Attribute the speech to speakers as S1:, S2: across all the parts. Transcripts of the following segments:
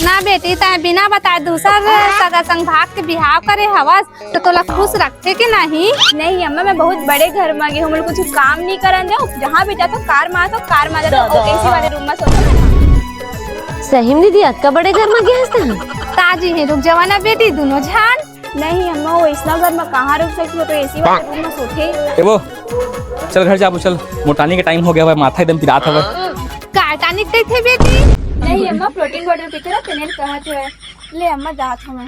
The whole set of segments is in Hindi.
S1: ना बेटी तय बिना बताए दूसर सगा संग भाग के बिहाव करे हवस तो तोला खुश रखते के नहीं।
S2: नहीं अम्मा, मैं बहुत बड़े घर में गई हूँ, कुछ काम नहीं करन जाओ, जहाँ भी जाता कार मार जाता एसी वाले रूम में सोता।
S3: सही में दीदी अक्का बड़े घर में गया
S1: ताजी है रुक जवाना बेटी दोनों जान।
S2: नहीं अम्मा, वो इतना घर में कहाँ रुक सकती हो, तो एसी वाले रूम में सोते।
S4: वो चल घर जा, चल मोटानी का टाइम हो गया है, माथा एकदम पिरात हवा।
S1: कार्टानिक थे बेटी।
S2: नहीं अम्मा, प्रोटीन पाउडर पीते ना तेने कहत है। ले अम्मा जात हूँ मैं।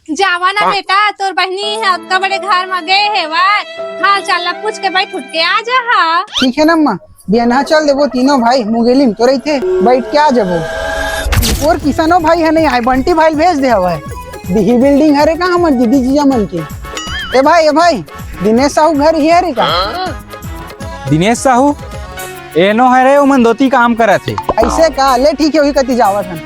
S1: जावाना बेटा तोर बहनी है उतना बड़े घर में गए है हाल चाल पूछ के बैठ उठ के आ जा।
S5: ठीक है ना अम्मा, बियाना चल देवो तीनों भाई मुंगेली में तो रही थे, बैठ के आ जाबो। और किसानो भाई है नहीं आए, बंटी भाई भेज दे हवा दिही बिल्डिंग हरे का हमर दीदी जीजा मन के। ए भाई दिनेश साहू घर ही हरे का।
S4: दिनेश साहू एनो है रे, उमन दोती काम करे थे।
S5: ऐसे का ले ठीक है, वही कति जावत हन।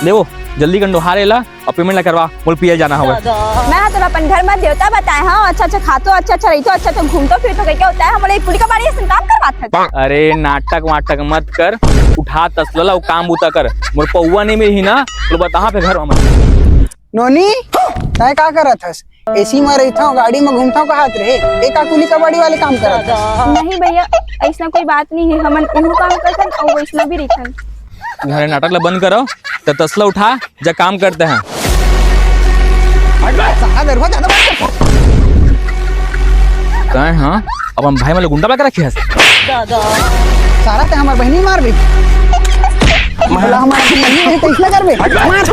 S4: लेवो जल्दी कंडो हारे ला और पेमेंट ला करवा, बोल पियल जाना होगा।
S2: मैं तो अपन घर में देवता बताए हाँ, अच्छा खातो अच्छा रही तो अच्छा घूमतो फिरतो क्या होता है, हमारे पूरी का बारी ऐसे काम करवाता है।
S4: अरे नाटक वाटक मत कर, उठा तसला काम बूता कर, मोर पौवा नहीं मिली ना तो बता पे घर में।
S5: नोनी तय का करत हस? एसी में रहता हूँ, गाड़ी में घूमता हूँ, कहात रहे एक कुली कबाड़ी वाले काम करत हस।
S2: नहीं भैया, ऐसा कोई बात नहीं है, हम उन्हों काम करते और वैसा भी रहते।
S4: घर नाटक ला बंद करो तो तसला उठा जा काम करते हैं। हाँ अब हम भाई मतलब गुंडा लगा रखे
S5: सारा ते हमार बहनी मार भी हमारा बहनी है तो इसलिए कर बे मार